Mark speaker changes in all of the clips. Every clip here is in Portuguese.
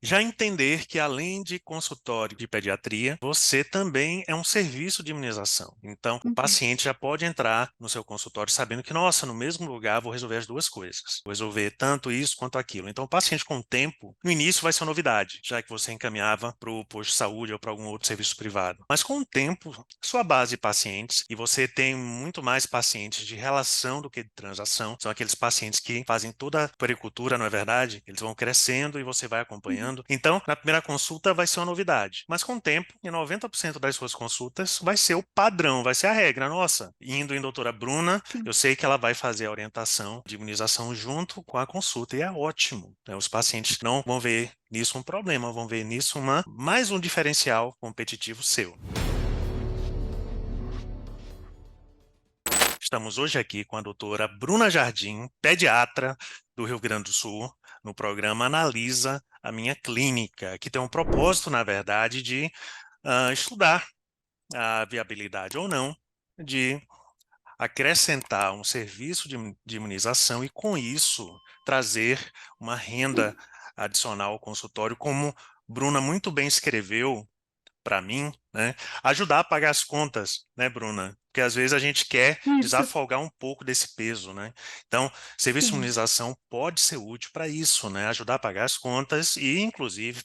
Speaker 1: Já entender que, além de consultório de pediatria, você também é um serviço de imunização. Então, o
Speaker 2: Uhum,
Speaker 1: paciente já pode entrar no seu consultório sabendo que, nossa, no mesmo lugar vou resolver as duas coisas. Vou resolver tanto isso quanto aquilo. Então, o paciente, com o tempo, no início vai ser uma novidade, já que você encaminhava para o posto de saúde ou para algum outro serviço privado. Mas, com o tempo, sua base de pacientes, e você tem muito mais pacientes de relação do que de transação, são aqueles pacientes que fazem toda a puericultura, não é verdade? Eles vão crescendo e você vai acompanhando.
Speaker 2: uhum.
Speaker 1: Então, na primeira consulta vai ser uma novidade. Mas com o tempo, em 90% das suas consultas, vai ser o padrão, vai ser a regra. Nossa, indo em doutora Bruna,
Speaker 2: Sim.
Speaker 1: eu sei que ela vai fazer a orientação de imunização junto com a consulta, e é ótimo, né? Os pacientes não vão ver nisso um problema, vão ver nisso mais um diferencial competitivo seu. Estamos hoje aqui com a doutora Bruna Jardim, pediatra do Rio Grande do Sul, no programa Analisa a Minha Clínica, que tem um propósito, na verdade, de estudar a viabilidade ou não de acrescentar um serviço de imunização e, com isso, trazer uma renda adicional ao consultório, como Bruna muito bem escreveu para mim, né, ajudar a pagar as contas, né, Bruna? Porque às vezes a gente quer
Speaker 2: Isso,
Speaker 1: desafogar um pouco desse peso, né? Então, serviço de
Speaker 2: sim.
Speaker 1: imunização pode ser útil para isso, né? Ajudar a pagar as contas e, inclusive,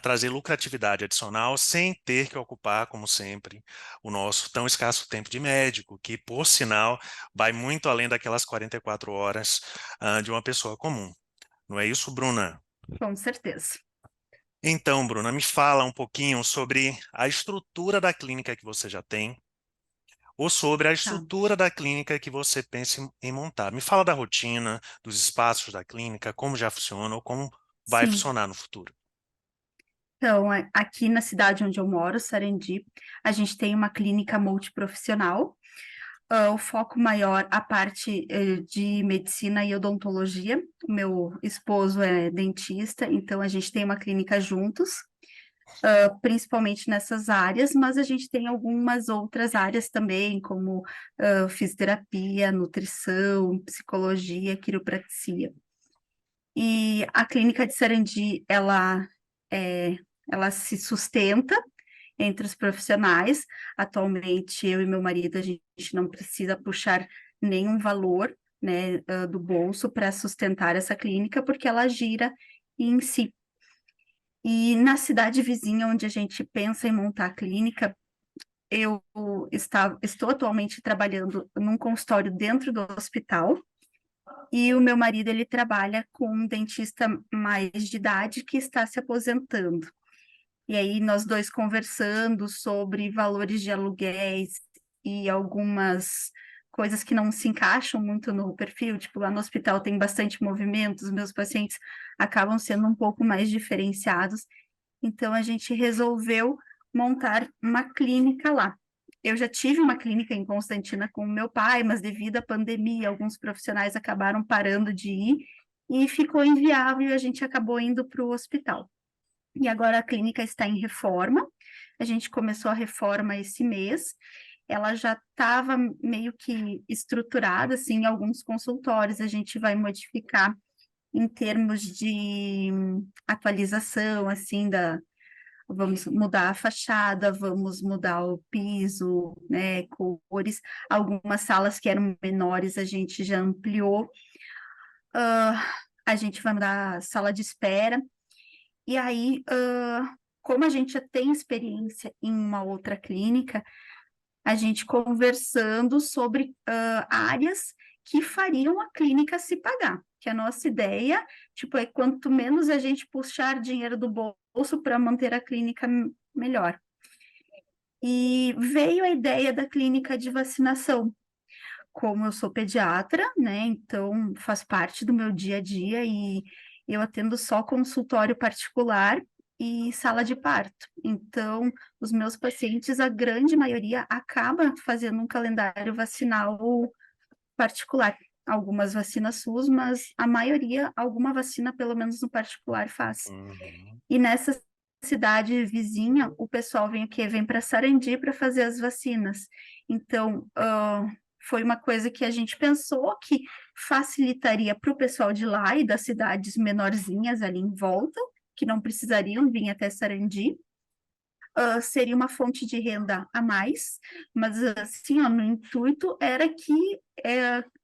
Speaker 1: trazer lucratividade adicional sem ter que ocupar, como sempre, o nosso tão escasso tempo de médico, que, por sinal, vai muito além daquelas 44 horas, de uma pessoa comum. Não é isso, Bruna?
Speaker 2: Com certeza.
Speaker 1: Então, Bruna, me fala um pouquinho sobre a estrutura da clínica que você já tem, ou sobre a
Speaker 2: Tá.
Speaker 1: estrutura da clínica que você pensa em montar. Me fala da rotina, dos espaços da clínica, como já funciona ou como vai
Speaker 2: Sim.
Speaker 1: funcionar no futuro.
Speaker 2: Então, aqui na cidade onde eu moro, Sarandi, a gente tem uma clínica multiprofissional. O foco maior, a parte de medicina e odontologia. O meu esposo é dentista, então a gente tem uma clínica juntos, principalmente nessas áreas, mas a gente tem algumas outras áreas também, como fisioterapia, nutrição, psicologia, quiropraxia. E a clínica de Sarandi, é, ela se sustenta entre os profissionais. Atualmente, eu e meu marido, a gente não precisa puxar nenhum valor, né, do bolso para sustentar essa clínica, porque ela gira em si. E na cidade vizinha, onde a gente pensa em montar a clínica, eu estou atualmente trabalhando num consultório dentro do hospital, e o meu marido, ele trabalha com um dentista mais de idade que está se aposentando. E aí nós dois conversando sobre valores de aluguéis e algumas coisas que não se encaixam muito no perfil, tipo lá no hospital tem bastante movimento, os meus pacientes acabam sendo um pouco mais diferenciados, então a gente resolveu montar uma clínica lá. Eu já tive uma clínica em Constantina com o meu pai, mas devido à pandemia, alguns profissionais acabaram parando de ir e ficou inviável e a gente acabou indo para o hospital. E agora a clínica está em reforma. A gente começou a reforma esse mês. Ela já estava meio que estruturada assim em alguns consultórios. A gente vai modificar em termos de atualização assim da vamos mudar a fachada, vamos mudar o piso, né, cores. Algumas salas que eram menores a gente já ampliou. A gente vai mudar a sala de espera. E aí, como a gente já tem experiência em uma outra clínica, a gente conversando sobre áreas que fariam a clínica se pagar. Que a nossa ideia, tipo, é quanto menos a gente puxar dinheiro do bolso para manter a clínica melhor. E veio a ideia da clínica de vacinação. Como eu sou pediatra, né, então faz parte do meu dia a dia e eu atendo só consultório particular e sala de parto. Então, os meus pacientes, a grande maioria, acaba fazendo um calendário vacinal particular. Algumas vacinas SUS, mas a maioria, alguma vacina, pelo menos no particular, faz.
Speaker 1: Uhum.
Speaker 2: E nessa cidade vizinha, o pessoal vem o quê? Vem para Sarandi para fazer as vacinas. Então, foi uma coisa que a gente pensou que facilitaria para o pessoal de lá e das cidades menorzinhas ali em volta, que não precisariam vir até Sarandi. Seria uma fonte de renda a mais, mas assim, ó, no intuito era que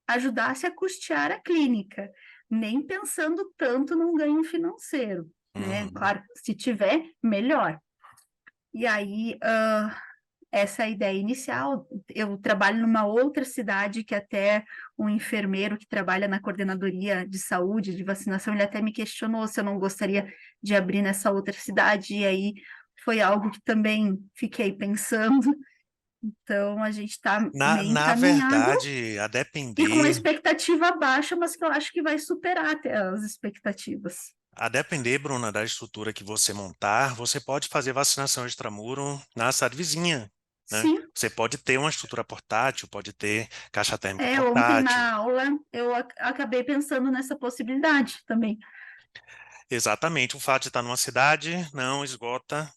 Speaker 2: ajudasse a custear a clínica, nem pensando tanto num ganho financeiro, né?
Speaker 1: Uhum.
Speaker 2: Claro, se tiver, melhor. E aí, essa é a ideia inicial. Eu trabalho numa outra cidade que até um enfermeiro que trabalha na coordenadoria de saúde, de vacinação, ele até me questionou se eu não gostaria de abrir nessa outra cidade, e aí foi algo que também fiquei pensando. Então, a gente está meio
Speaker 1: Na
Speaker 2: encaminhado
Speaker 1: verdade, a
Speaker 2: e com uma
Speaker 1: depender,
Speaker 2: expectativa baixa, mas que eu acho que vai superar até as expectativas.
Speaker 1: Bruna, da estrutura que você montar, você pode fazer vacinação extramuro na cidade vizinha, né?
Speaker 2: Sim,
Speaker 1: Você pode ter uma estrutura portátil, pode ter caixa térmica
Speaker 2: ontem
Speaker 1: portátil.
Speaker 2: na aula eu acabei pensando nessa possibilidade também.
Speaker 1: Exatamente, o fato de estar numa cidade não esgota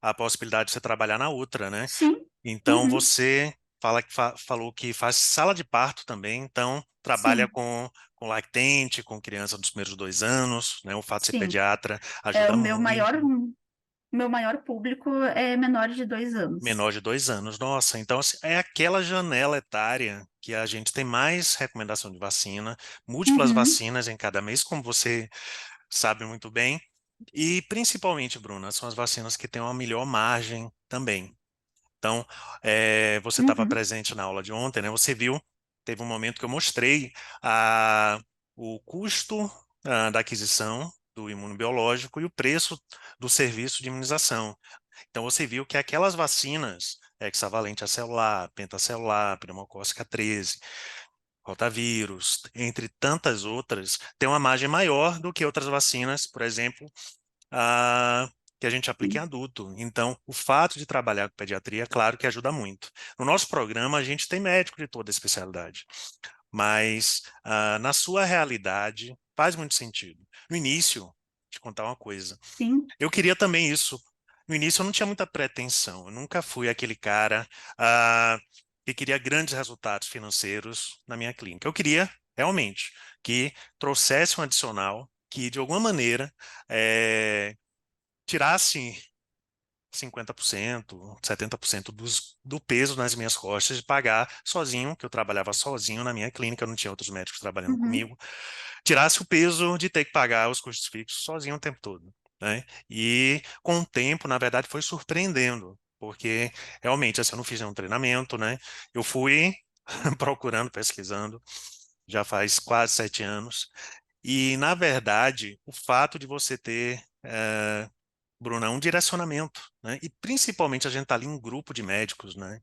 Speaker 1: a possibilidade de você trabalhar na outra, né?
Speaker 2: Sim,
Speaker 1: Então
Speaker 2: uhum,
Speaker 1: você falou que faz sala de parto também, então trabalha
Speaker 2: sim,
Speaker 1: com lactente, com criança dos primeiros 2 anos, né? O fato de ser
Speaker 2: sim.
Speaker 1: pediatra
Speaker 2: É,
Speaker 1: ajuda muito.
Speaker 2: o meu maior público é menor de 2 anos.
Speaker 1: Menor de 2 anos, nossa, então assim, é aquela janela etária que a gente tem mais recomendação de vacina, múltiplas
Speaker 2: Uhum,
Speaker 1: vacinas em cada mês, como você sabe muito bem, e principalmente, Bruna, são as vacinas que têm uma melhor margem também. Então, você estava
Speaker 2: uhum,
Speaker 1: presente na aula de ontem, né? Você viu, teve um momento que eu mostrei o custo da aquisição do imunobiológico e o preço do serviço de imunização. Então, você viu que aquelas vacinas, hexavalente acelular, pentacelular, pneumocócica 13, rotavírus, entre tantas outras, tem uma margem maior do que outras vacinas, por exemplo, ah, que a gente aplica em
Speaker 2: sim,
Speaker 1: adulto. Então, o fato de trabalhar com pediatria, claro que ajuda muito. No nosso programa, a gente tem médico de toda a especialidade, mas na sua realidade, faz muito sentido. No início, vou te contar uma coisa,
Speaker 2: sim,
Speaker 1: eu queria também isso. No início, eu não tinha muita pretensão, eu nunca fui aquele cara ah, que queria grandes resultados financeiros na minha clínica. Eu queria, realmente, que trouxesse um adicional que, de alguma maneira, eh, tirasse 50%, 70% do peso nas minhas costas de pagar sozinho, que eu trabalhava sozinho na minha clínica, eu não tinha outros médicos trabalhando
Speaker 2: uhum,
Speaker 1: comigo, tirasse o peso de ter que pagar os custos fixos sozinho o tempo todo, né? E com o tempo, na verdade, foi surpreendendo, porque realmente, assim, eu não fiz nenhum treinamento, né? Eu fui procurando, pesquisando, já faz quase 7 anos, e, na verdade, o fato de você ter Bruna, é um direcionamento, né? E principalmente a gente está ali em um grupo de médicos, né?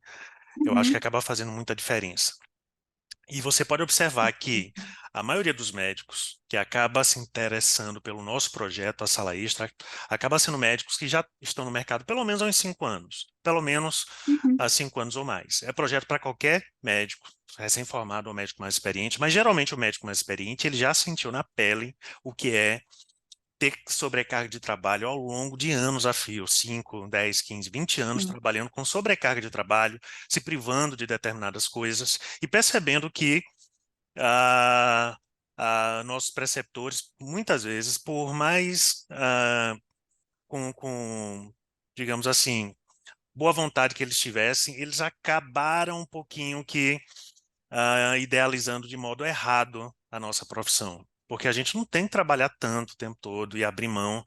Speaker 1: Eu acho que
Speaker 2: uhum,
Speaker 1: acaba fazendo muita diferença. E você pode observar que a maioria dos médicos que acaba se interessando pelo nosso projeto, a Sala Extra, acaba sendo médicos que já estão no mercado pelo menos há uns 5 anos, pelo menos
Speaker 2: uhum,
Speaker 1: há 5 anos ou mais. É projeto para qualquer médico, recém-formado ou médico mais experiente, mas geralmente o médico mais experiente ele já sentiu na pele o que é ter sobrecarga de trabalho ao longo de anos a fio, 5, 10, 15, 20 anos
Speaker 2: sim,
Speaker 1: trabalhando com sobrecarga de trabalho, se privando de determinadas coisas e percebendo que nossos preceptores, muitas vezes, por mais digamos assim, boa vontade que eles tivessem, eles acabaram um pouquinho que idealizando de modo errado a nossa profissão. Porque a gente não tem que trabalhar tanto o tempo todo e abrir mão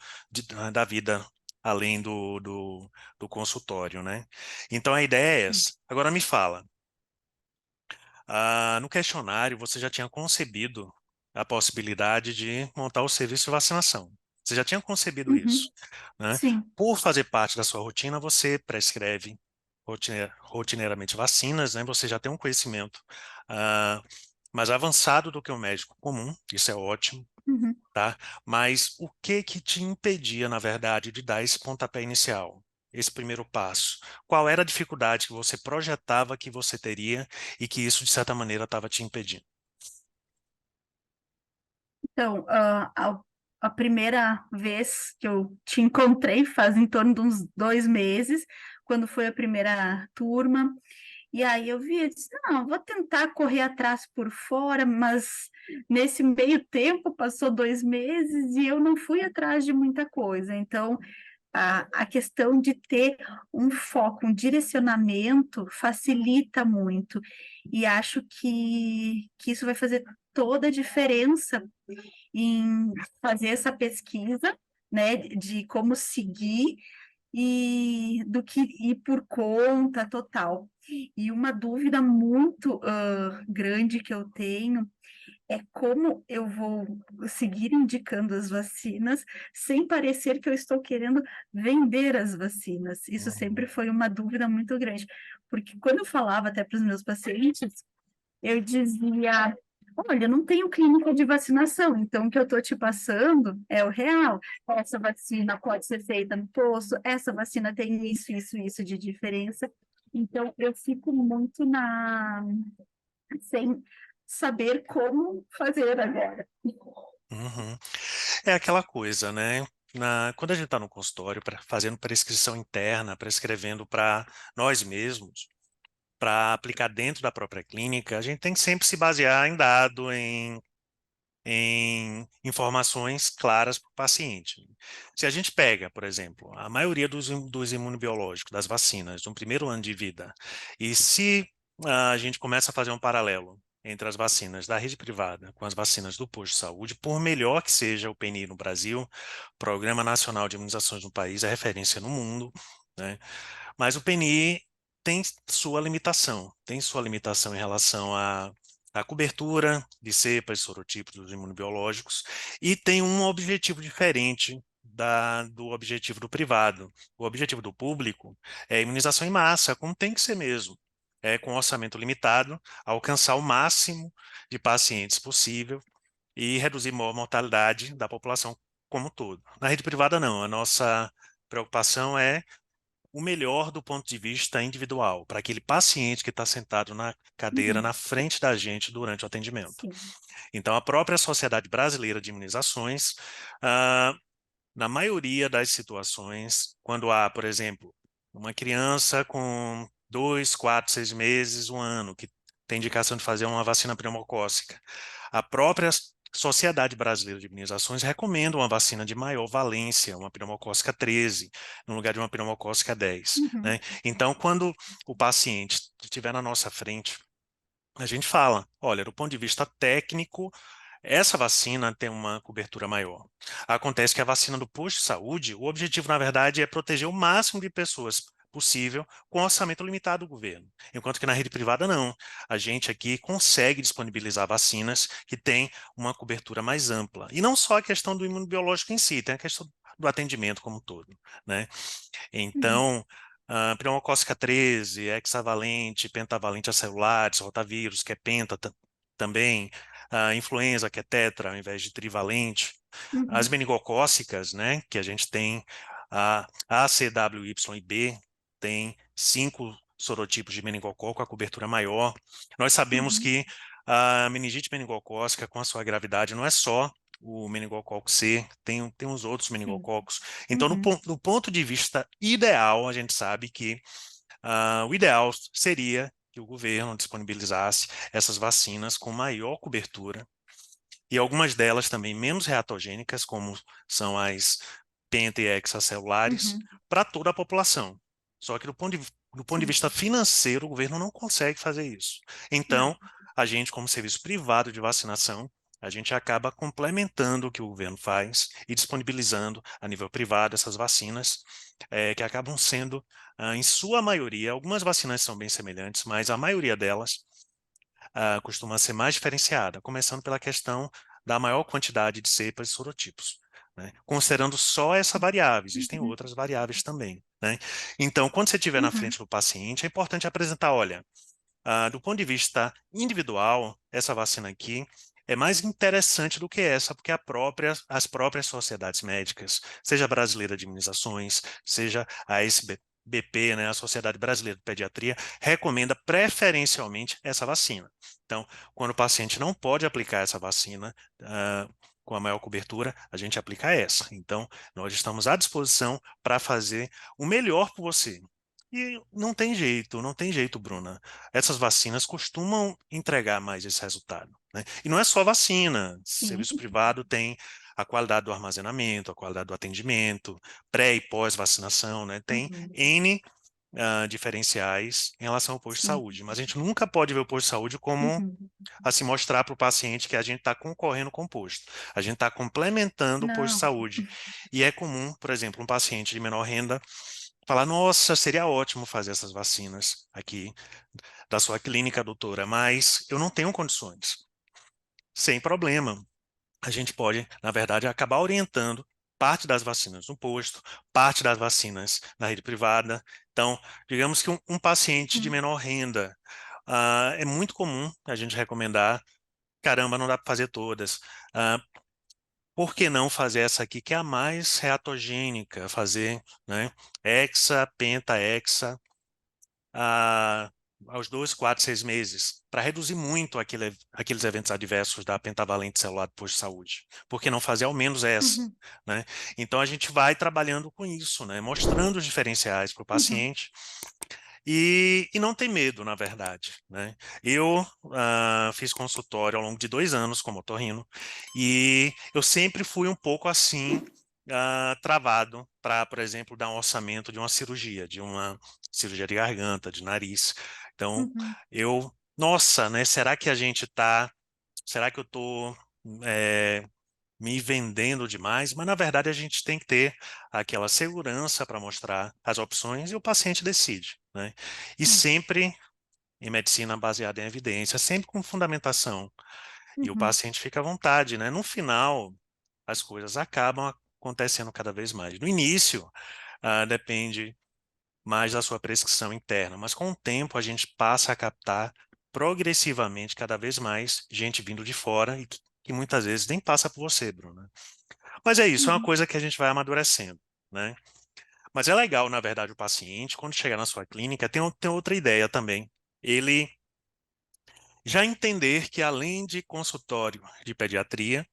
Speaker 1: da vida além do consultório, né? Então a ideia é
Speaker 2: sim,
Speaker 1: essa. Agora me fala, no questionário você já tinha concebido a possibilidade de montar o serviço de vacinação. Você já tinha concebido isso,
Speaker 2: uhum,
Speaker 1: né?
Speaker 2: sim,
Speaker 1: Por fazer parte da sua rotina, você prescreve rotineiramente vacinas, né? Você já tem um conhecimento ah, mais avançado do que um médico comum, isso é ótimo,
Speaker 2: uhum.
Speaker 1: tá? Mas o que que te impedia, na verdade, de dar esse pontapé inicial, esse primeiro passo? Qual era a dificuldade que você projetava que você teria e que isso, de certa maneira, estava te impedindo?
Speaker 2: Então, a primeira vez que eu te encontrei faz em torno de uns 2 meses, quando foi a primeira turma. E aí eu vi, eu disse, não, vou tentar correr atrás por fora, mas nesse meio tempo passou 2 meses e eu não fui atrás de muita coisa. Então, a questão de ter um foco, um direcionamento facilita muito. E acho que isso vai fazer toda a diferença em fazer essa pesquisa, né, de como seguir e do que ir por conta total. E uma dúvida muito grande que eu tenho é como eu vou seguir indicando as vacinas sem parecer que eu estou querendo vender as vacinas. Isso sempre
Speaker 1: Uhum.
Speaker 2: foi uma dúvida muito grande, porque quando eu falava até para os meus pacientes, eu dizia: olha, eu não tenho clínica de vacinação, então o que eu estou te passando é o real. Essa vacina pode ser feita no posto, essa vacina tem isso, isso, isso de diferença. Então, eu fico muito sem saber como fazer agora.
Speaker 1: Uhum. É aquela coisa, né? Quando a gente está no consultório, fazendo prescrição interna, prescrevendo para nós mesmos, para aplicar dentro da própria clínica, a gente tem que sempre se basear em dado, em informações claras para o paciente. Se a gente pega, por exemplo, a maioria dos imunobiológicos, das vacinas, no primeiro ano de vida, e se a gente começa a fazer um paralelo entre as vacinas da rede privada com as vacinas do posto de saúde, por melhor que seja o PNI no Brasil, Programa Nacional de Imunizações no país, é referência no mundo, né? Mas o PNI tem sua limitação em relação à cobertura de cepas, sorotipos dos imunobiológicos, e tem um objetivo diferente do objetivo do privado. O objetivo do público é imunização em massa, como tem que ser mesmo. É com orçamento limitado, alcançar o máximo de pacientes possível e reduzir a mortalidade da população como um todo. Na rede privada, não. A nossa preocupação é o melhor do ponto de vista individual, para aquele paciente que está sentado na cadeira
Speaker 2: Uhum,
Speaker 1: na frente da gente durante o atendimento.
Speaker 2: sim.
Speaker 1: Então, a própria Sociedade Brasileira de Imunizações, ah, na maioria das situações, quando há, por exemplo, uma criança com 2, 4, 6 meses, 1 ano, que tem indicação de fazer uma vacina pneumocócica, a própria Sociedade Brasileira de Imunizações recomenda uma vacina de maior valência, uma pneumocócica 13, no lugar de uma pneumocócica 10,
Speaker 2: Uhum,
Speaker 1: né? Então, quando o paciente estiver na nossa frente, a gente fala, olha, do ponto de vista técnico, essa vacina tem uma cobertura maior. Acontece que a vacina do posto de saúde, o objetivo, na verdade, é proteger o máximo de pessoas possível com orçamento limitado do governo. Enquanto que na rede privada, não. A gente aqui consegue disponibilizar vacinas que têm uma cobertura mais ampla. E não só a questão do imunobiológico em si, tem a questão do atendimento como um todo, né?
Speaker 2: uhum,
Speaker 1: Então, pneumocócica 13, hexavalente, pentavalente acelulares, rotavírus, que é penta também, influenza, que é tetra, ao invés de trivalente, as
Speaker 2: uhum,
Speaker 1: meningocócicas, né, que a gente tem a ACWY e B, tem 5 sorotipos de meningococo, a cobertura maior. Nós sabemos
Speaker 2: uhum,
Speaker 1: que a meningite meningocócica, com a sua gravidade, não é só o meningococo C, tem os outros
Speaker 2: sim.
Speaker 1: meningococos. Então,
Speaker 2: Uhum,
Speaker 1: do ponto de vista ideal, a gente sabe que o ideal seria que o governo disponibilizasse essas vacinas com maior cobertura e algumas delas também menos reatogênicas, como são as penta e hexacelulares,
Speaker 2: uhum,
Speaker 1: para toda a população. Só que do ponto de
Speaker 2: sim.
Speaker 1: vista financeiro, o governo não consegue fazer isso.
Speaker 2: Não.
Speaker 1: Então, a gente, como serviço privado de vacinação, a gente acaba complementando o que o governo faz e disponibilizando a nível privado essas vacinas, que acabam sendo, em sua maioria, algumas vacinas são bem semelhantes, mas a maioria delas costuma ser mais diferenciada, começando pela questão da maior quantidade de cepas e sorotipos, né? Considerando só essa variável, existem
Speaker 2: Uhum,
Speaker 1: outras variáveis também, né? Então, quando você estiver na
Speaker 2: uhum,
Speaker 1: frente do paciente, é importante apresentar, olha, do ponto de vista individual, essa vacina aqui é mais interessante do que essa, porque as próprias sociedades médicas, seja a Brasileira de Imunizações, seja a SBP, né, a Sociedade Brasileira de Pediatria, recomenda preferencialmente essa vacina. Então, quando o paciente não pode aplicar essa vacina, com a maior cobertura, a gente aplica essa. Então, nós estamos à disposição para fazer o melhor por você. E não tem jeito, Bruna. Essas vacinas costumam entregar mais esse resultado, né? E não é só vacina.
Speaker 2: Sim.
Speaker 1: Serviço privado tem a qualidade do armazenamento, a qualidade do atendimento, pré e pós-vacinação, né? Tem
Speaker 2: Uhum.
Speaker 1: N diferenciais em relação ao posto de
Speaker 2: Sim.
Speaker 1: saúde. Mas a gente nunca pode ver o posto de saúde como
Speaker 2: Uhum.
Speaker 1: assim mostrar para o paciente que a gente está concorrendo com o posto. A gente está complementando o posto de
Speaker 2: Não.
Speaker 1: saúde. E é comum, por exemplo, um paciente de menor renda falar: nossa, seria ótimo fazer essas vacinas aqui da sua clínica, doutora, mas eu não tenho condições. Sem problema. A gente pode, na verdade, acabar orientando parte das vacinas no posto, parte das vacinas na rede privada. Então, digamos que um paciente de
Speaker 2: Hum.
Speaker 1: menor renda, é muito comum a gente recomendar: caramba, não dá para fazer todas. Ah, por que não fazer essa aqui, que é a mais reatogênica, fazer, né, hexa, penta, hexa, a, aos 2, 4, 6 meses, para reduzir muito aqueles eventos adversos da pentavalente celular do posto de saúde. Por que não fazer ao menos essa,
Speaker 2: Uhum.
Speaker 1: né? Então a gente vai trabalhando com isso, né? Mostrando os diferenciais para o
Speaker 2: Uhum.
Speaker 1: paciente e não tem medo, na verdade, né? Eu fiz consultório ao longo de 2 anos como otorrino e eu sempre fui um pouco assim, travado para, por exemplo, dar um orçamento de uma cirurgia de garganta, de nariz. Então,
Speaker 2: Uhum.
Speaker 1: nossa, né? Será que eu tô é, me vendendo demais? Mas na verdade a gente tem que ter aquela segurança para mostrar as opções e o paciente decide, né? E
Speaker 2: Sim.
Speaker 1: sempre em medicina baseada em evidência, sempre com fundamentação. E o
Speaker 2: Uhum.
Speaker 1: paciente fica à vontade, né? No final, as coisas acabam acontecendo cada vez mais. No início, depende mais da sua prescrição interna, mas com o tempo a gente passa a captar progressivamente cada vez mais gente vindo de fora e que muitas vezes nem passa por você, Bruno. Mas é isso, é uma
Speaker 2: Uhum.
Speaker 1: coisa que a gente vai amadurecendo, né? Mas é legal, na verdade, o paciente, quando chegar na sua clínica, tem outra ideia também. Ele já entender que, além de consultório de pediatria,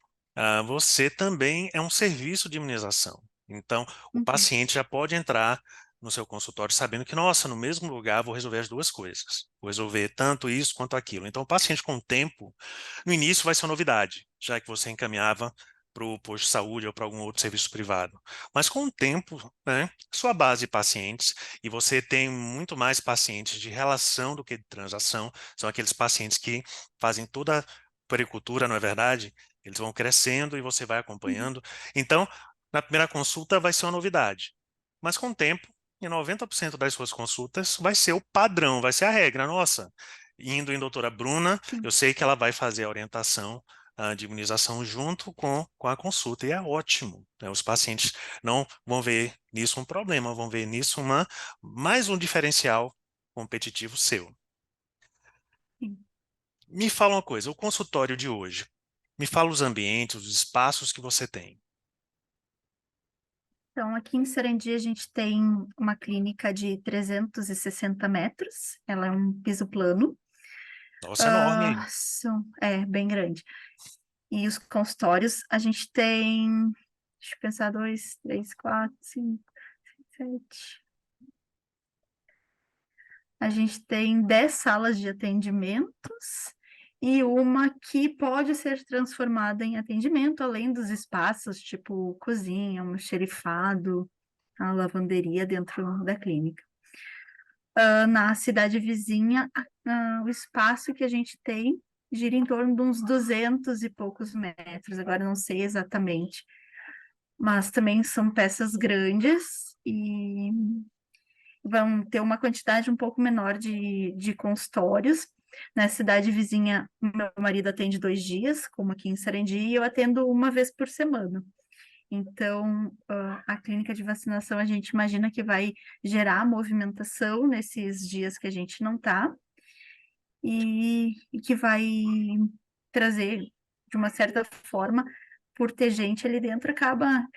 Speaker 1: você também é um serviço de imunização. Então, o
Speaker 2: Uhum.
Speaker 1: paciente já pode entrar no seu consultório sabendo que, nossa, no mesmo lugar vou resolver as duas coisas. Vou resolver tanto isso quanto aquilo. Então, o paciente, com o tempo, no início vai ser uma novidade, já que você encaminhava para o posto de saúde ou para algum outro serviço privado. Mas com o tempo, né, sua base de pacientes, e você tem muito mais pacientes de relação do que de transação, são aqueles pacientes que fazem toda a puericultura, não é verdade? Eles vão crescendo e você vai
Speaker 2: Uhum.
Speaker 1: acompanhando. Então, na primeira consulta vai ser uma novidade. Mas com o tempo, em 90% das suas consultas, vai ser o padrão, vai ser a regra. Nossa, indo em doutora Bruna,
Speaker 2: Sim.
Speaker 1: eu sei que ela vai fazer a orientação de imunização junto com a consulta, e é ótimo, né? Os pacientes não vão ver nisso um problema, vão ver nisso mais um diferencial competitivo seu.
Speaker 2: Sim.
Speaker 1: Me fala uma coisa, o consultório de hoje, me fala os ambientes, os espaços que você tem.
Speaker 2: Então, aqui em Sarandi, a gente tem uma clínica de 360 metros. Ela é um piso plano.
Speaker 1: Nossa, enorme aí.
Speaker 2: É bem grande. E os consultórios, a gente tem, deixa eu pensar, dois, três, quatro, cinco, sete. A gente tem 10 salas de atendimentos e uma que pode ser transformada em atendimento, além dos espaços, tipo cozinha, um xerifado, a lavanderia dentro da clínica. Na cidade vizinha, o espaço que a gente tem gira em torno de uns 200 e poucos metros, agora não sei exatamente, mas também são peças grandes e vão ter uma quantidade um pouco menor de consultórios. Na cidade vizinha, meu marido atende 2 dias, como aqui em Sarandi, e eu atendo uma vez por semana. Então, a clínica de vacinação a gente imagina que vai gerar movimentação nesses dias que a gente não está, e que vai trazer, de uma certa forma, por ter gente ali dentro, acaba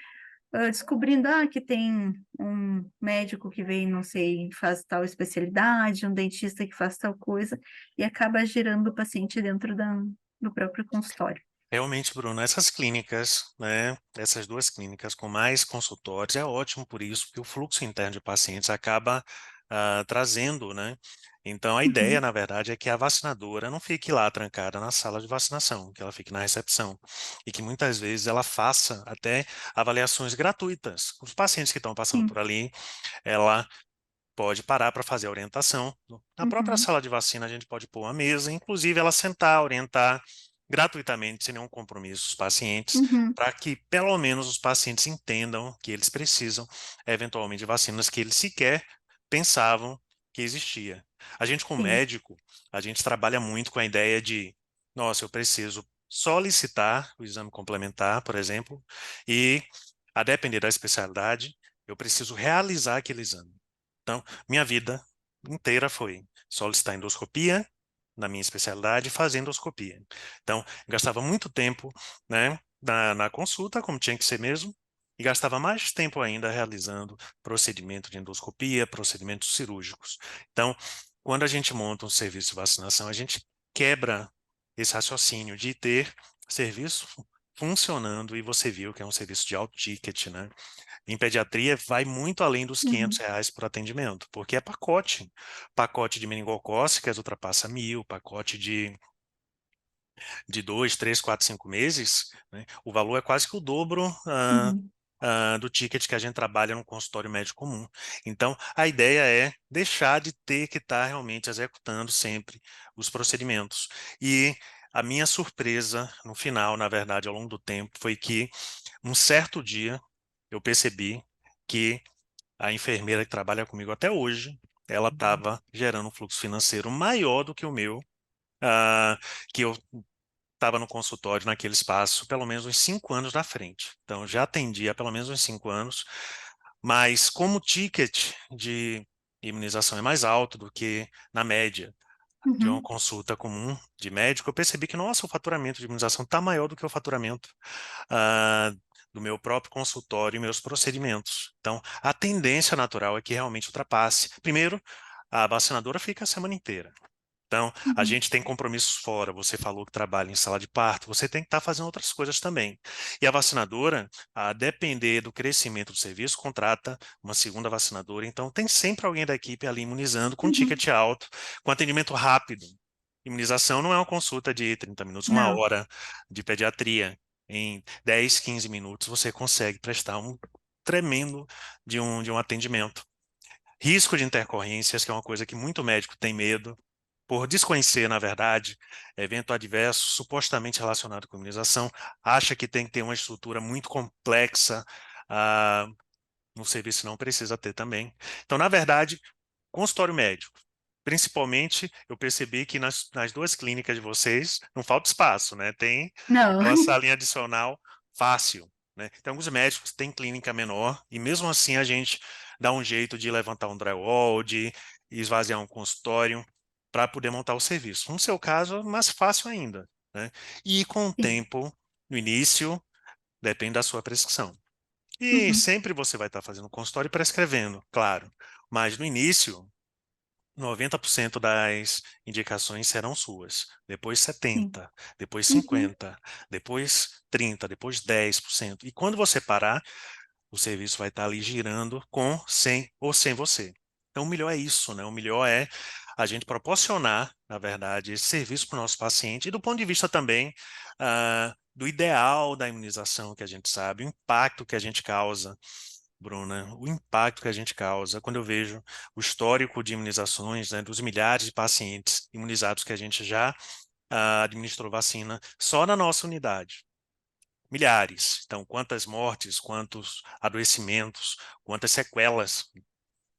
Speaker 2: descobrindo que tem um médico que vem, não sei, faz tal especialidade, um dentista que faz tal coisa, e acaba gerando o paciente dentro do próprio consultório.
Speaker 1: Realmente, Bruno, essas clínicas, né, essas duas clínicas com mais consultórios, é ótimo por isso, porque o fluxo interno de pacientes acaba trazendo, né? Então, a ideia,
Speaker 2: Uhum.
Speaker 1: na verdade, é que a vacinadora não fique lá trancada na sala de vacinação, que ela fique na recepção. E que muitas vezes ela faça até avaliações gratuitas. Os pacientes que estão passando por
Speaker 2: Sim.
Speaker 1: ali, ela pode parar para fazer a orientação. Na própria
Speaker 2: Uhum.
Speaker 1: sala de vacina, a gente pode pôr uma mesa, inclusive ela sentar, orientar gratuitamente, sem nenhum compromisso, os pacientes,
Speaker 2: Uhum.
Speaker 1: para que pelo menos os pacientes entendam que eles precisam, eventualmente, de vacinas que eles sequer pensavam que existia. A gente, como
Speaker 2: Sim.
Speaker 1: médico, a gente trabalha muito com a ideia de, nossa, eu preciso solicitar o exame complementar, por exemplo, e, a depender da especialidade, eu preciso realizar aquele exame. Então, minha vida inteira foi solicitar endoscopia, na minha especialidade, e fazer endoscopia. Então, gastava muito tempo, né, na consulta, como tinha que ser mesmo, e gastava mais tempo ainda realizando procedimento de endoscopia, procedimentos cirúrgicos. Então, quando a gente monta um serviço de vacinação, a gente quebra esse raciocínio de ter serviço funcionando, e você viu que é um serviço de alto ticket, né? Em pediatria, vai muito além dos
Speaker 2: Uhum.
Speaker 1: R$ 500 por atendimento, porque é pacote. Pacote de meningocócicas ultrapassa 1.000, pacote de 2, 3, 4, 5 meses, né? O valor é quase que o dobro
Speaker 2: Uhum.
Speaker 1: do ticket que a gente trabalha no consultório médico comum. Então, a ideia é deixar de ter que estar realmente executando sempre os procedimentos. E a minha surpresa no final, na verdade, ao longo do tempo, foi que um certo dia eu percebi que a enfermeira que trabalha comigo até hoje, ela estava gerando um fluxo financeiro maior do que o meu, que eu estava no consultório naquele espaço pelo menos uns 5 anos na frente. Então, já atendi há pelo menos uns 5 anos, mas como o ticket de imunização é mais alto do que na média de uma
Speaker 2: Uhum.
Speaker 1: consulta comum de médico, eu percebi que, nossa, o faturamento de imunização está maior do que o faturamento ah, do meu próprio consultório e meus procedimentos. Então, a tendência natural é que realmente ultrapasse. Primeiro, a vacinadora fica a semana inteira. Então, a
Speaker 2: Uhum.
Speaker 1: gente tem compromissos fora. Você falou que trabalha em sala de parto, você tem que estar fazendo outras coisas também. E a vacinadora, a depender do crescimento do serviço, contrata uma segunda vacinadora. Então, tem sempre alguém da equipe ali imunizando com
Speaker 2: Uhum.
Speaker 1: ticket alto, com atendimento rápido. Imunização não é uma consulta de 30 minutos, uma
Speaker 2: Não.
Speaker 1: hora de pediatria. Em 10, 15 minutos, você consegue prestar um tremendo de um atendimento. Risco de intercorrências, que é uma coisa que muito médico tem medo por desconhecer, na verdade, evento adverso supostamente relacionado com imunização, acha que tem que ter uma estrutura muito complexa, ah, no serviço não precisa ter também. Então, na verdade, consultório médico. Principalmente, eu percebi que nas duas clínicas de vocês não falta espaço, né? Tem
Speaker 2: Não.
Speaker 1: aquela salinha adicional fácil, né? Tem alguns médicos que têm clínica menor e mesmo assim a gente dá um jeito de levantar um drywall, de esvaziar um consultório para poder montar o serviço. No seu caso, é mais fácil ainda, né? E com o
Speaker 2: Sim.
Speaker 1: tempo, no início, depende da sua prescrição. E
Speaker 2: Uhum.
Speaker 1: sempre você vai estar fazendo consultório e prescrevendo, claro. Mas no início, 90% das indicações serão suas. Depois
Speaker 2: Sim.
Speaker 1: 70%, depois
Speaker 2: Uhum.
Speaker 1: 50%, depois 30%, depois 10%. E quando você parar, o serviço vai estar ali girando com, sem ou sem você. Então, o melhor é isso, né? O melhor é a gente proporcionar, na verdade, esse serviço para o nosso paciente e do ponto de vista também do ideal da imunização que a gente sabe, o impacto que a gente causa, Bruna, o impacto que a gente causa quando eu vejo o histórico de imunizações, né, dos milhares de pacientes imunizados que a gente já administrou vacina só na nossa unidade. Milhares. Então, quantas mortes, quantos adoecimentos, quantas sequelas.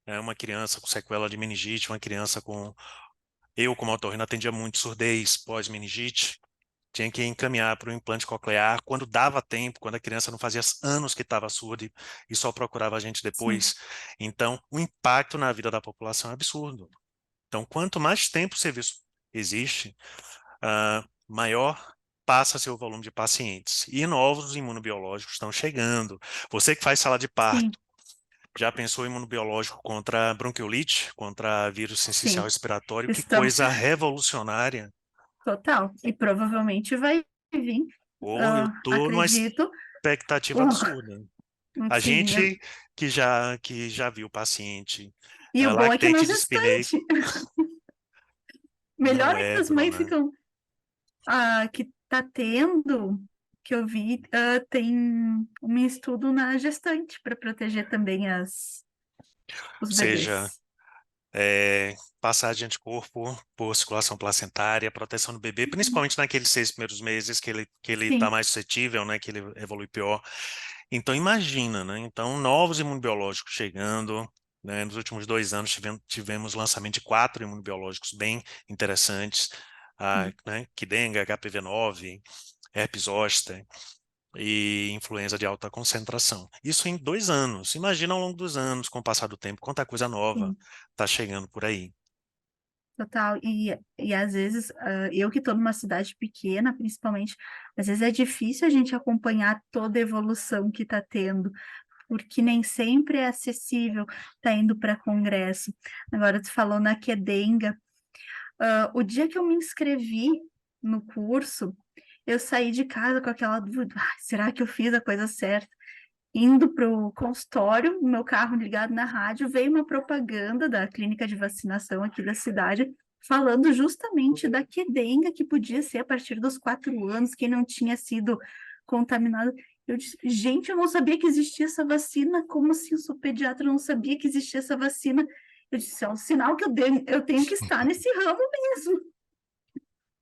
Speaker 1: Né? Uma criança com sequela de meningite, uma criança com. Eu, como otorrino, atendia muito surdez pós-meningite. Tinha que encaminhar para o implante coclear quando dava tempo, quando a criança não fazia anos que estava surda e só procurava a gente
Speaker 2: Sim.
Speaker 1: depois. Então, o impacto na vida da população é absurdo. Então, quanto mais tempo o serviço existe, maior passa a ser o volume de pacientes. E novos imunobiológicos estão chegando. Você que faz sala de
Speaker 2: Sim.
Speaker 1: parto, já pensou em imunobiológico contra bronquiolite, contra vírus sincicial
Speaker 2: Sim.
Speaker 1: respiratório? Que
Speaker 2: Estão
Speaker 1: coisa revolucionária.
Speaker 2: total. E provavelmente vai vir,
Speaker 1: Ou eu estou numa
Speaker 2: acredito.
Speaker 1: expectativa absurda. A
Speaker 2: Sim,
Speaker 1: gente que já viu o paciente
Speaker 2: E o bom é que é na
Speaker 1: Lactate despilhei.
Speaker 2: gestante.
Speaker 1: Não
Speaker 2: Melhor é que
Speaker 1: é,
Speaker 2: as mães
Speaker 1: Bruna.
Speaker 2: ficam. Que tá tendo, que eu vi, tem um estudo na gestante para proteger também os
Speaker 1: Ou seja,
Speaker 2: bebês.
Speaker 1: passagem de corpo por circulação placentária, proteção do bebê, principalmente naqueles 6 primeiros meses que ele está
Speaker 2: Sim,
Speaker 1: mais suscetível, né, que ele evolui pior. Então, imagina, né? Então, novos imunobiológicos chegando, né? Nos últimos 2 anos tivemos lançamento de 4 imunobiológicos bem interessantes,
Speaker 2: sim.
Speaker 1: né? Qdenga, HPV-9, herpes zoster e influenza de alta concentração. Isso em 2 anos. Imagina ao longo dos anos, com o passar do tempo, quanta coisa nova
Speaker 2: Sim,
Speaker 1: está chegando por aí.
Speaker 2: total. E às vezes, eu que estou numa cidade pequena, principalmente, às vezes é difícil a gente acompanhar toda a evolução que está tendo, porque nem sempre é acessível estar indo para congresso. Agora, tu falou na Quedenga. O dia que eu me inscrevi no curso, eu saí de casa com aquela dúvida: será que eu fiz a coisa certa? Indo para o consultório, meu carro ligado na rádio, veio uma propaganda da clínica de vacinação aqui da cidade, falando justamente da quedenga, que podia ser a partir dos 4 anos, quem não tinha sido contaminado. Eu disse, gente, eu não sabia que existia essa vacina, como assim eu sou pediatra, eu não sabia que existia essa vacina? Eu disse, é um sinal que eu tenho que estar nesse ramo mesmo.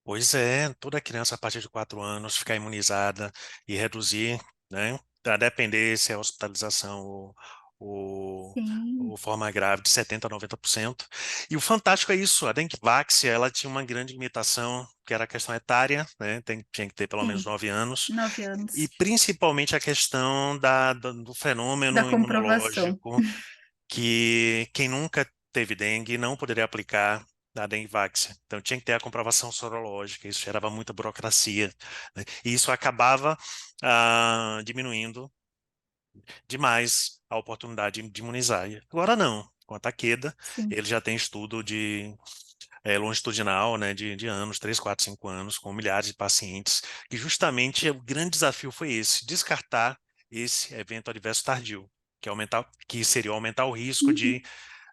Speaker 1: Pois é, toda criança a partir de 4 anos ficar imunizada e reduzir, né, a depender se é hospitalização ou, ou
Speaker 2: Sim,
Speaker 1: forma grave de 70% a 90%. E o fantástico é isso, a Dengvax, ela tinha uma grande limitação, que era a questão etária, né, tinha que ter pelo menos
Speaker 2: sim,
Speaker 1: 9 anos,
Speaker 2: 9 anos
Speaker 1: e principalmente a questão do
Speaker 2: da
Speaker 1: fenômeno
Speaker 2: comprovação.
Speaker 1: imunológico que quem nunca teve dengue não poderia aplicar a Dengvax. Então tinha que ter a comprovação sorológica, isso gerava muita burocracia, né? E isso acabava diminuindo demais a oportunidade de imunizar. E agora não. Com a Takeda,
Speaker 2: Sim,
Speaker 1: ele já tem estudo longitudinal, né, de anos, 3, 4, 5 anos, com milhares de pacientes, que justamente o grande desafio foi esse, descartar esse evento adverso tardio, que seria aumentar o risco
Speaker 2: uhum,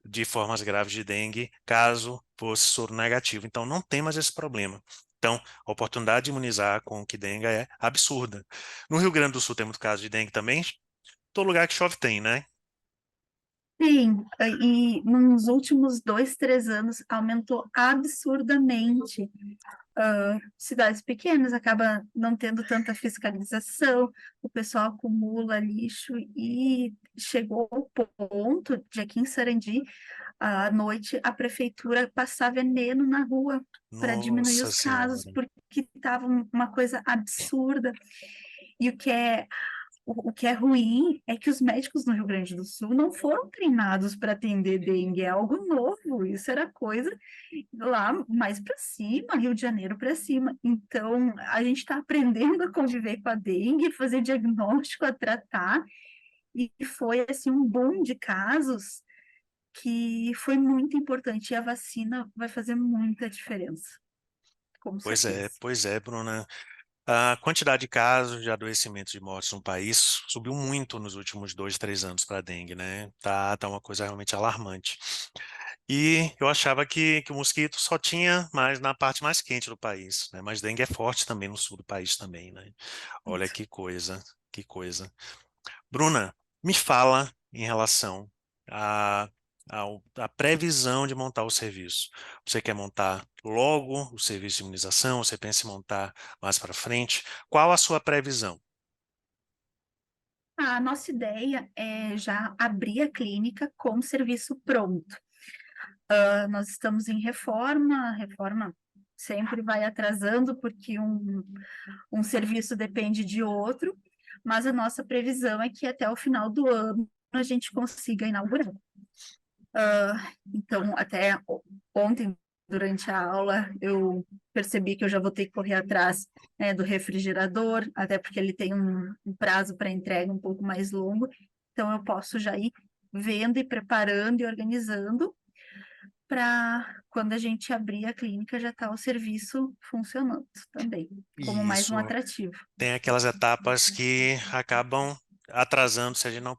Speaker 1: de formas graves de dengue, caso fosse soro negativo. Então, não tem mais esse problema. Então, a oportunidade de imunizar com o Qdenga é absurda. No Rio Grande do Sul tem muito caso de dengue também. Todo lugar que chove tem, né?
Speaker 2: sim, e nos últimos 2, 3 anos aumentou absurdamente. Cidades pequenas acaba não tendo tanta fiscalização, o pessoal acumula lixo e chegou ao ponto de aqui em Sarandi, à noite, a prefeitura passar veneno na rua para diminuir
Speaker 1: Nossa
Speaker 2: os casos,
Speaker 1: Senhora.
Speaker 2: porque estava uma coisa absurda. E o que é ruim é que os médicos no Rio Grande do Sul não foram treinados para atender dengue, é algo novo. Isso era coisa lá mais para cima, Rio de Janeiro para cima. Então, a gente está aprendendo a conviver com a dengue, fazer diagnóstico, a tratar, e foi assim um boom de casos que foi muito importante. E a vacina vai fazer muita diferença, com certeza.
Speaker 1: Pois é, Bruna. A quantidade de casos de adoecimentos e mortes no país subiu muito nos últimos 2, 3 anos para a dengue, né? Tá uma coisa realmente alarmante. E eu achava que o mosquito só tinha mais na parte mais quente do país, né? Mas dengue é forte também no sul do país também, né? Olha que coisa, que coisa. Bruna, me fala em relação à à previsão de montar o serviço. Você quer montar logo o serviço de imunização? Você pensa em montar mais para frente? Qual a sua previsão?
Speaker 2: A nossa ideia é já abrir a clínica com serviço pronto. Nós estamos em reforma, a reforma sempre vai atrasando, porque um serviço depende de outro, mas a nossa previsão é que até o final do ano a gente consiga inaugurar. Então, até ontem, durante a aula, eu percebi que eu já vou ter que correr atrás, né, do refrigerador, até porque ele tem um prazo para entrega um pouco mais longo, então eu posso já ir vendo e preparando e organizando para quando a gente abrir a clínica já estar o serviço funcionando também, como
Speaker 1: E
Speaker 2: mais um
Speaker 1: isso
Speaker 2: atrativo.
Speaker 1: tem aquelas etapas que acabam atrasando se a gente não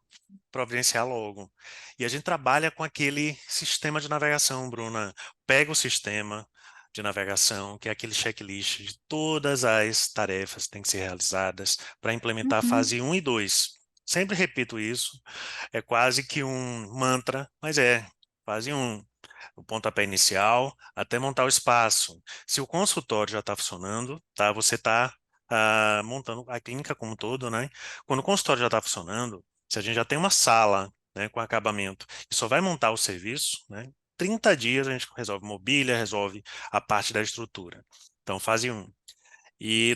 Speaker 1: providenciar logo. E a gente trabalha com aquele sistema de navegação, Bruna. Pega o sistema de navegação, que é aquele checklist de todas as tarefas que têm que ser realizadas para implementar a
Speaker 2: Uhum,
Speaker 1: fase 1 e 2. Sempre repito isso, é quase que um mantra, mas é fase 1, o pontapé inicial, até montar o espaço. Se o consultório já está funcionando, tá? Você está montando a clínica como um todo, né? Quando o consultório já está funcionando, se a gente já tem uma sala, né, com acabamento e só vai montar o serviço, né? 30 dias a gente resolve mobília, resolve a parte da estrutura. Então, fase 1. E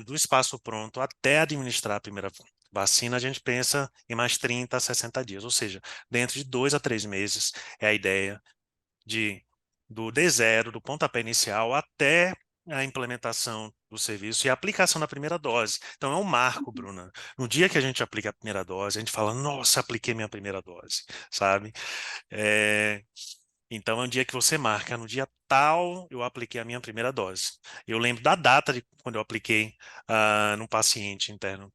Speaker 1: do espaço pronto até administrar a primeira vacina, a gente pensa em mais 30 a 60 dias, ou seja, dentro de 2 a 3 meses é a ideia de do D0, do pontapé inicial, até a implementação do serviço e a aplicação da primeira dose. Então, é um marco, Bruna. No dia que a gente aplica a primeira dose, a gente fala, nossa, apliquei minha primeira dose, sabe? É, então, é um dia que você marca, no dia tal, eu apliquei a minha primeira dose. Eu lembro da data de quando eu apliquei num paciente interno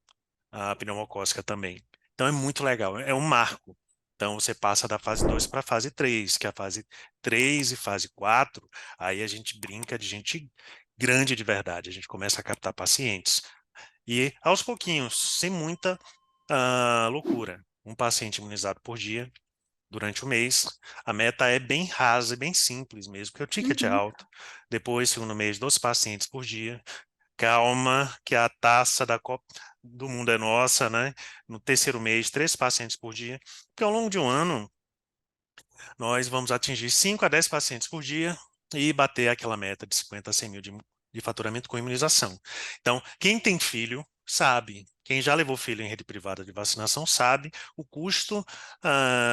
Speaker 1: a pneumocócica também. Então é muito legal, é um marco. Então você passa da fase 2 para a fase 3, que é a fase 3 e fase 4, aí a gente brinca de gente grande de verdade, a gente começa a captar pacientes. E aos pouquinhos, sem muita loucura. Um paciente imunizado por dia durante o mês. A meta é bem rasa e bem simples mesmo, porque o ticket é
Speaker 2: uhum,
Speaker 1: alto. Depois, segundo mês, 2 pacientes por dia. Calma, que a taça da Copa do Mundo é nossa, né? No terceiro mês, 3 pacientes por dia. Porque ao longo de um ano, nós vamos atingir 5 a 10 pacientes por dia e bater aquela meta de 50 a 100 mil de faturamento com imunização. Então, quem tem filho sabe, quem já levou filho em rede privada de vacinação sabe o custo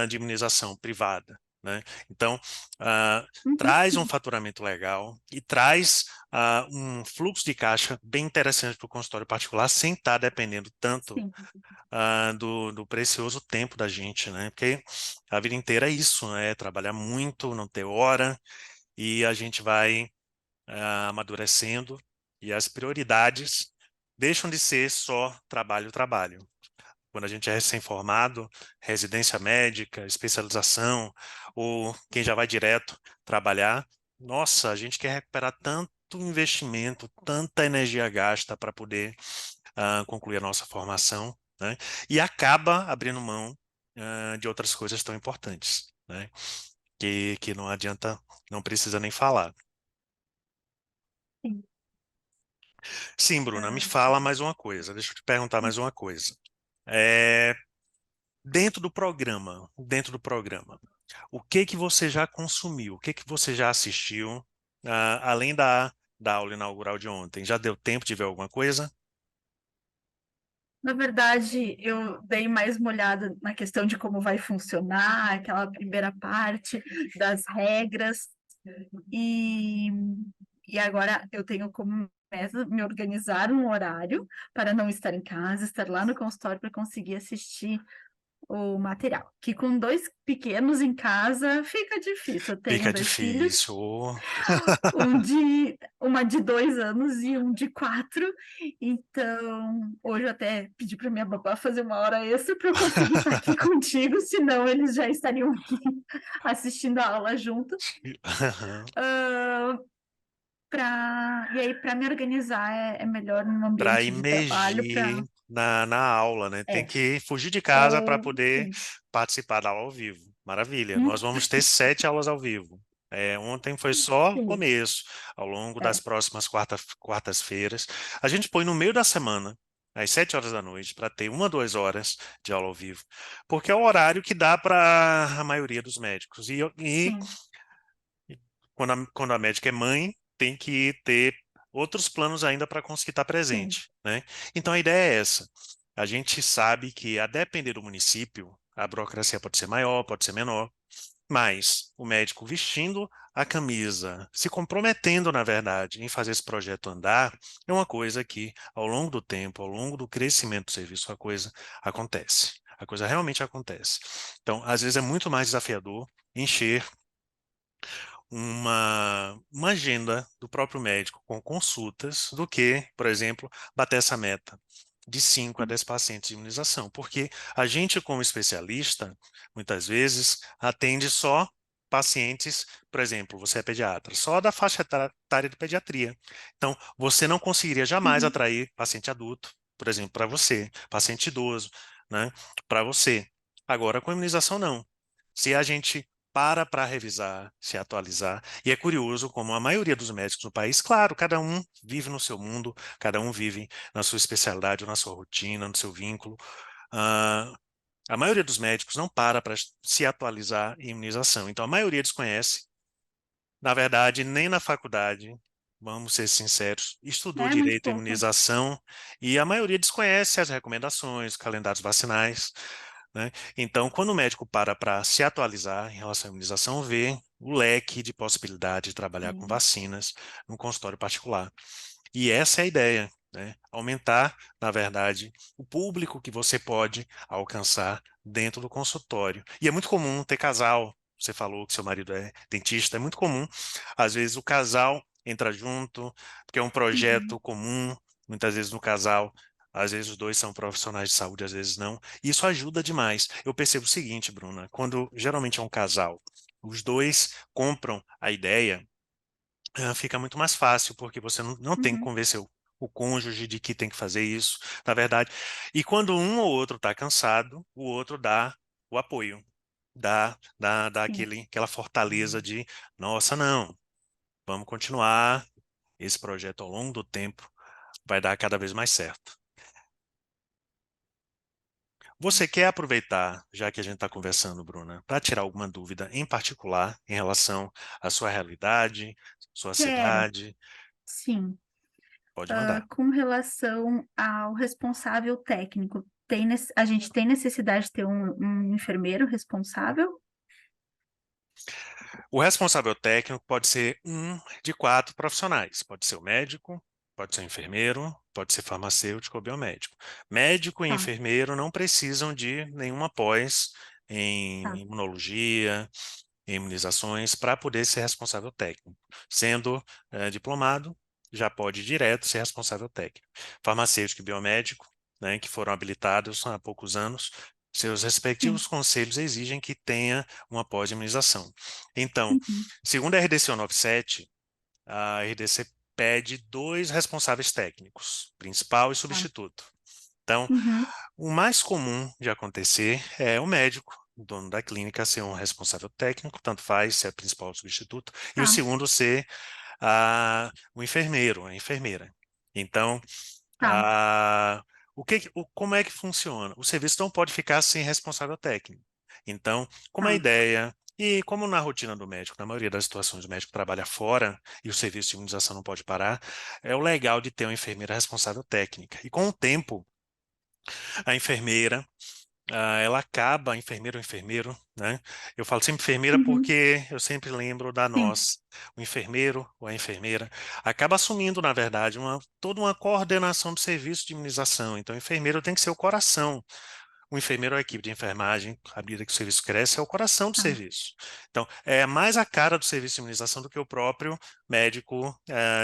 Speaker 1: de imunização privada. Né? Então, ah,
Speaker 2: uhum.
Speaker 1: traz um faturamento legal e traz um fluxo de caixa bem interessante para o consultório particular, sem estar dependendo tanto
Speaker 2: Sim,
Speaker 1: do precioso tempo da gente, né? Porque a vida inteira é isso, né? Trabalhar muito, não ter hora, e a gente vai amadurecendo, e as prioridades deixam de ser só trabalho, trabalho. Quando a gente é recém-formado, residência médica, especialização, ou quem já vai direto trabalhar, nossa, a gente quer recuperar tanto investimento, tanta energia gasta para poder concluir a nossa formação, né? E acaba abrindo mão de outras coisas tão importantes, né? Que não adianta, não precisa nem falar.
Speaker 2: sim.
Speaker 1: Sim, Bruna, me
Speaker 2: Ah,
Speaker 1: fala mais uma coisa. Deixa eu te perguntar mais uma coisa. É, dentro do programa, o que que você já consumiu? O que que você já assistiu, além da aula inaugural de ontem? Já deu tempo de ver alguma coisa?
Speaker 2: na verdade, eu dei mais uma olhada na questão de como vai funcionar, aquela primeira parte das regras, e, e agora eu tenho como meta me organizar um horário para não estar em casa, estar lá no consultório para conseguir assistir o material. Que com dois pequenos em casa fica difícil. Eu tenho
Speaker 1: Fica
Speaker 2: dois filhos,
Speaker 1: difícil.
Speaker 2: uma de 2 anos e um de 4. Então, hoje eu até pedi para minha babá fazer uma hora extra para eu conseguir estar aqui contigo, senão eles já estariam aqui assistindo a aula junto. E aí, para me organizar, é melhor num
Speaker 1: Para
Speaker 2: ambiente de trabalho,
Speaker 1: imergir na aula, né? Tem
Speaker 2: é,
Speaker 1: que fugir de casa para
Speaker 2: ou,
Speaker 1: poder
Speaker 2: sim,
Speaker 1: participar da aula ao vivo. Maravilha. Nós
Speaker 2: hum,
Speaker 1: vamos ter 7 aulas ao vivo. Ontem foi só o
Speaker 2: sim,
Speaker 1: começo. Ao longo das
Speaker 2: é,
Speaker 1: próximas quartas-feiras, a gente põe no meio da semana, às 7 horas da noite, para ter 1 a 2 horas de aula ao vivo, porque é o horário que dá para a maioria dos médicos. E
Speaker 2: sim,
Speaker 1: quando a médica é mãe, tem que ter outros planos ainda para conseguir estar
Speaker 2: sim,
Speaker 1: presente, né? Então a ideia é essa. A gente sabe que, a depender do município, a burocracia pode ser maior, pode ser menor, mas o médico vestindo a camisa, se comprometendo, na verdade, em fazer esse projeto andar, é uma coisa que, ao longo do tempo, ao longo do crescimento do serviço, a coisa acontece. A coisa realmente acontece. Então, às vezes é muito mais desafiador encher uma agenda do próprio médico com consultas do que, por exemplo, bater essa meta. de 5 a 10 pacientes de imunização, porque a gente, como especialista, muitas vezes atende só pacientes, por exemplo, você é pediatra, só da faixa etária de pediatria. Então, você não conseguiria jamais
Speaker 2: Uhum.
Speaker 1: atrair paciente adulto, por exemplo, para você, paciente idoso, né, para você. Agora, com imunização, não. Se a gente para revisar, se atualizar, e é curioso como a maioria dos médicos no país, claro, cada um vive no seu mundo, cada um vive na sua especialidade, ou na sua rotina, no seu vínculo. Ah, a maioria dos médicos não para se atualizar em imunização. Então, a maioria desconhece. Na verdade, nem na faculdade, vamos ser sinceros, estudou
Speaker 2: É muito
Speaker 1: direito à
Speaker 2: pouco.
Speaker 1: imunização e a maioria desconhece as recomendações, calendários vacinais, né? Então, quando o médico para se atualizar em relação à imunização, vê o leque de possibilidade de trabalhar com
Speaker 2: Sim.
Speaker 1: vacinas no consultório particular. E essa é a ideia, né? Aumentar, na verdade, o público que você pode alcançar dentro do consultório. E é muito comum ter casal. Você falou que seu marido é dentista, é muito comum. Às vezes o casal entra junto, porque é um
Speaker 2: Uhum.
Speaker 1: projeto comum, muitas vezes no casal. Às vezes os dois são profissionais de saúde, às vezes não. E isso ajuda demais. Eu percebo o seguinte, Bruna, quando geralmente é um casal, os dois compram a ideia, fica muito mais fácil, porque você não tem que
Speaker 2: Uhum.
Speaker 1: convencer o cônjuge de que tem que fazer isso, na verdade. E quando um ou outro está cansado, o outro dá o apoio, dá
Speaker 2: Sim.
Speaker 1: aquela fortaleza de, nossa, não, vamos continuar, esse projeto ao longo do tempo vai dar cada vez mais certo. Você quer aproveitar, já que a gente está conversando, Bruna, para tirar alguma dúvida em particular em relação à sua realidade, sua
Speaker 2: Quero,
Speaker 1: cidade?
Speaker 2: sim.
Speaker 1: Pode mandar.
Speaker 2: Com relação ao responsável técnico, a gente tem necessidade de ter um enfermeiro responsável?
Speaker 1: O responsável técnico pode ser um de 4 profissionais. Pode ser o médico, pode ser o enfermeiro, pode ser farmacêutico ou biomédico. Médico e
Speaker 2: Tá,
Speaker 1: enfermeiro não precisam de nenhuma pós em
Speaker 2: tá.
Speaker 1: imunologia, em imunizações, para poder ser responsável técnico. Sendo diplomado, já pode direto ser responsável técnico. Farmacêutico e biomédico, né, que foram habilitados há poucos anos, seus
Speaker 2: Sim.
Speaker 1: respectivos conselhos exigem que tenha uma pós-imunização. Então,
Speaker 2: Uhum.
Speaker 1: segundo a RDC 197, a RDC pede 2 responsáveis técnicos, principal e
Speaker 2: Tá.
Speaker 1: substituto. Então,
Speaker 2: Uhum.
Speaker 1: o mais comum de acontecer é o médico, o dono da clínica, ser um responsável técnico, tanto faz se é principal ou substituto, e o
Speaker 2: Tá,
Speaker 1: segundo ser o enfermeiro, a enfermeira. Então,
Speaker 2: tá,
Speaker 1: como é que funciona? O serviço não pode ficar sem responsável técnico. Então, como a
Speaker 2: tá.
Speaker 1: ideia, e como na rotina do médico, na maioria das situações o médico trabalha fora e o serviço de imunização não pode parar, é o legal de ter uma enfermeira responsável técnica. E com o tempo, a enfermeira ela acaba, enfermeiro ou enfermeiro, né? Eu falo sempre enfermeira
Speaker 2: Uhum.
Speaker 1: porque eu sempre lembro da
Speaker 2: Sim.
Speaker 1: nós. O enfermeiro ou a enfermeira acaba assumindo, na verdade, toda uma coordenação do serviço de imunização. Então, o enfermeiro tem que ser o coração. O enfermeiro ou a equipe de enfermagem, à medida que o serviço cresce, é o coração do
Speaker 2: Tá.
Speaker 1: serviço. Então, é mais a cara do serviço de imunização do que o próprio médico,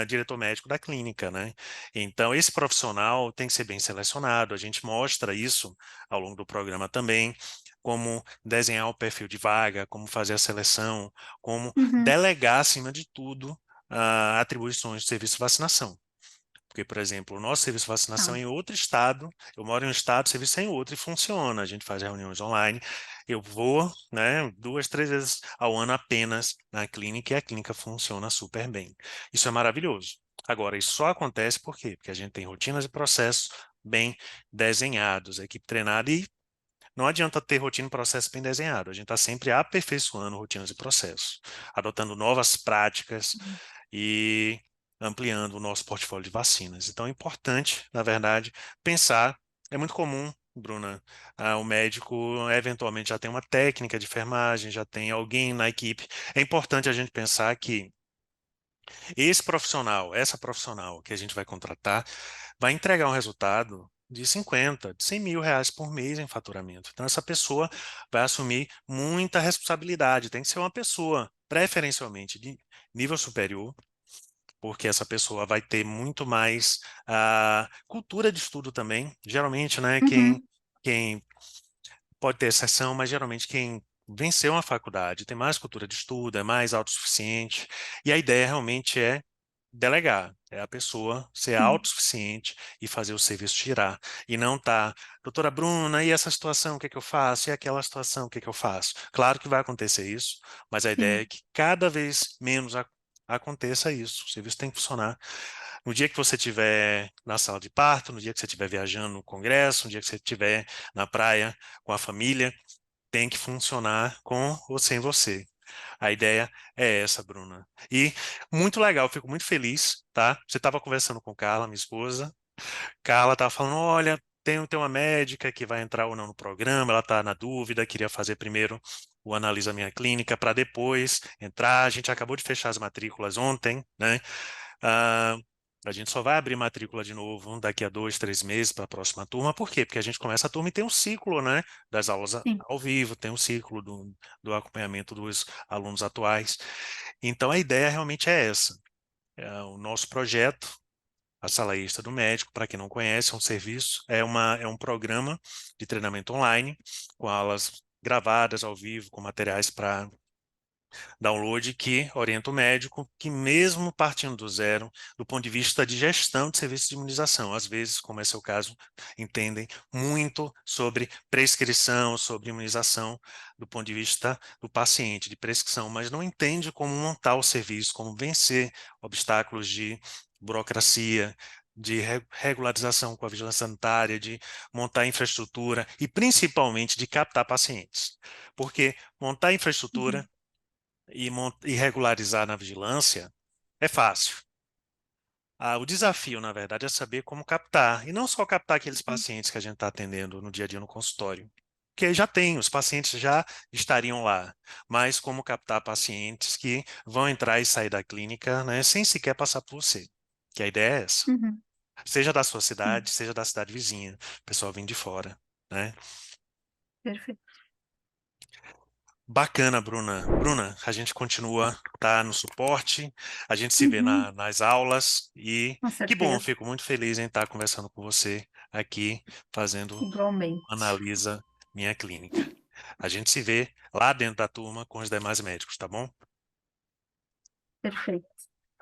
Speaker 1: diretor médico da clínica, né? Então, esse profissional tem que ser bem selecionado. A gente mostra isso ao longo do programa também, como desenhar o perfil de vaga, como fazer a seleção, como
Speaker 2: Uhum.
Speaker 1: delegar, acima de tudo, atribuições de serviço de vacinação. Porque, por exemplo, o nosso serviço de vacinação
Speaker 2: Tá.
Speaker 1: é em outro estado, eu moro em um estado, o serviço é em outro e funciona. A gente faz reuniões online. Eu vou, né, 2, 3 vezes ao ano apenas na clínica e a clínica funciona super bem. Isso é maravilhoso. Agora, isso só acontece por quê? Porque a gente tem rotinas e processos bem desenhados, a equipe treinada e não adianta ter rotina e processo bem desenhado. A gente está sempre aperfeiçoando rotinas e processos, adotando novas práticas e ampliando o nosso portfólio de vacinas. Então é importante, na verdade, pensar. É muito comum, Bruna, o médico eventualmente já tem uma técnica de enfermagem, já tem alguém na equipe. É importante a gente pensar que esse profissional, essa profissional que a gente vai contratar, vai entregar um resultado de 50, de 100 mil reais por mês em faturamento. Então, essa pessoa vai assumir muita responsabilidade. Tem que ser uma pessoa, preferencialmente, de nível superior, porque essa pessoa vai ter muito mais cultura de estudo também. Geralmente, né,
Speaker 2: Uhum,
Speaker 1: quem pode ter exceção, mas geralmente quem venceu uma faculdade tem mais cultura de estudo, é mais autossuficiente, e a ideia realmente é delegar, é a pessoa ser
Speaker 2: sim,
Speaker 1: autossuficiente e fazer o serviço girar, e não tá, doutora Bruna, e essa situação, o que é que eu faço? E aquela situação, o que é que eu faço? Claro que vai acontecer isso, mas a ideia é
Speaker 2: sim,
Speaker 1: que cada vez menos aconteça isso, o serviço tem que funcionar. No dia que você estiver na sala de parto, no dia que você estiver viajando no congresso, no dia que você estiver na praia com a família, tem que funcionar com ou sem você. A ideia é essa, Bruna. E muito legal, fico muito feliz, tá? Você estava conversando com Carla, minha esposa. Carla estava falando: olha, tem uma médica que vai entrar ou não no programa, ela está na dúvida, queria fazer primeiro o Analisa Minha Clínica para depois entrar. A gente acabou de fechar as matrículas ontem, né? Ah, a gente só vai abrir matrícula de novo daqui a 2, 3 meses para a próxima turma. Por quê? Porque a gente começa a turma e tem um ciclo, né, das aulas
Speaker 2: sim.
Speaker 1: ao vivo, tem um ciclo do acompanhamento dos alunos atuais. Então, a ideia realmente é essa. O nosso projeto, a Sala Extra do Médico, para quem não conhece, é um serviço, é um programa de treinamento online, com aulas gravadas ao vivo, com materiais para download que orienta o médico que, mesmo partindo do zero, do ponto de vista de gestão de serviços de imunização, às vezes, como é seu caso, entendem muito sobre prescrição, sobre imunização, do ponto de vista do paciente, de prescrição, mas não entende como montar o serviço, como vencer obstáculos de burocracia, de regularização com a vigilância sanitária, de montar infraestrutura e, principalmente, de captar pacientes. Porque montar infraestrutura
Speaker 2: Uhum,
Speaker 1: e regularizar na vigilância é fácil. O desafio, na verdade, é saber como captar, e não só captar aqueles
Speaker 2: sim.
Speaker 1: pacientes que a gente está atendendo no dia a dia no consultório, que já tem, os pacientes já estariam lá, mas como captar pacientes que vão entrar e sair da clínica, né, sem sequer passar por você, que a ideia é essa.
Speaker 2: Uhum,
Speaker 1: Seja da sua
Speaker 2: sim,
Speaker 1: cidade, seja da cidade vizinha, o pessoal vem de fora, né?
Speaker 2: perfeito.
Speaker 1: Bacana, Bruna. Bruna, a gente continua, tá, no suporte, a gente se vê
Speaker 2: Uhum,
Speaker 1: nas aulas e
Speaker 2: com
Speaker 1: que bom,
Speaker 2: certeza.
Speaker 1: fico muito feliz em estar conversando com você aqui, fazendo
Speaker 2: Igualmente.
Speaker 1: Analisa Minha Clínica. A gente se vê lá dentro da turma com os demais médicos, tá bom?
Speaker 2: Perfeito.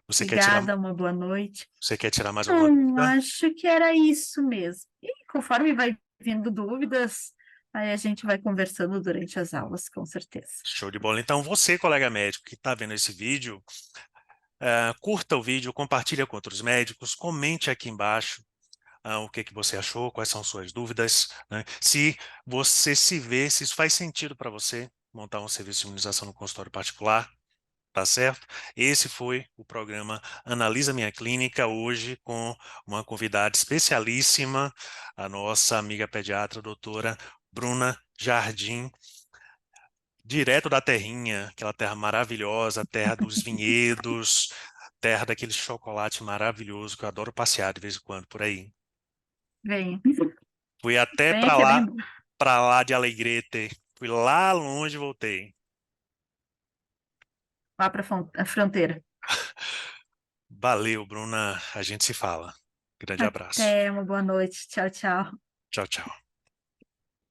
Speaker 1: Você quer tirar,
Speaker 2: Obrigada, uma boa noite.
Speaker 1: você quer tirar mais alguma
Speaker 2: Não,
Speaker 1: dúvida?
Speaker 2: acho que era isso mesmo. E conforme vai vindo dúvidas, aí a gente vai conversando durante as aulas, com certeza.
Speaker 1: Show de bola. Então, você, colega médico que está vendo esse vídeo, curta o vídeo, compartilha com outros médicos, comente aqui embaixo o que que você achou, quais são suas dúvidas, né? Se você se vê, se isso faz sentido para você montar um serviço de imunização no consultório particular, tá certo? Esse foi o programa Analisa Minha Clínica, hoje com uma convidada especialíssima, a nossa amiga pediatra, doutora Bruna Jardim, direto da terrinha, aquela terra maravilhosa, terra dos vinhedos, terra daquele chocolate maravilhoso que eu adoro passear de vez em quando por aí.
Speaker 2: Venha.
Speaker 1: Fui até
Speaker 2: Venha que é bem bom.
Speaker 1: para lá de Alegrete. Fui lá longe e voltei.
Speaker 2: Lá para a fronteira.
Speaker 1: Valeu, Bruna. A gente se fala. Grande abraço.
Speaker 2: Até uma boa noite. Tchau, tchau.
Speaker 1: Tchau, tchau.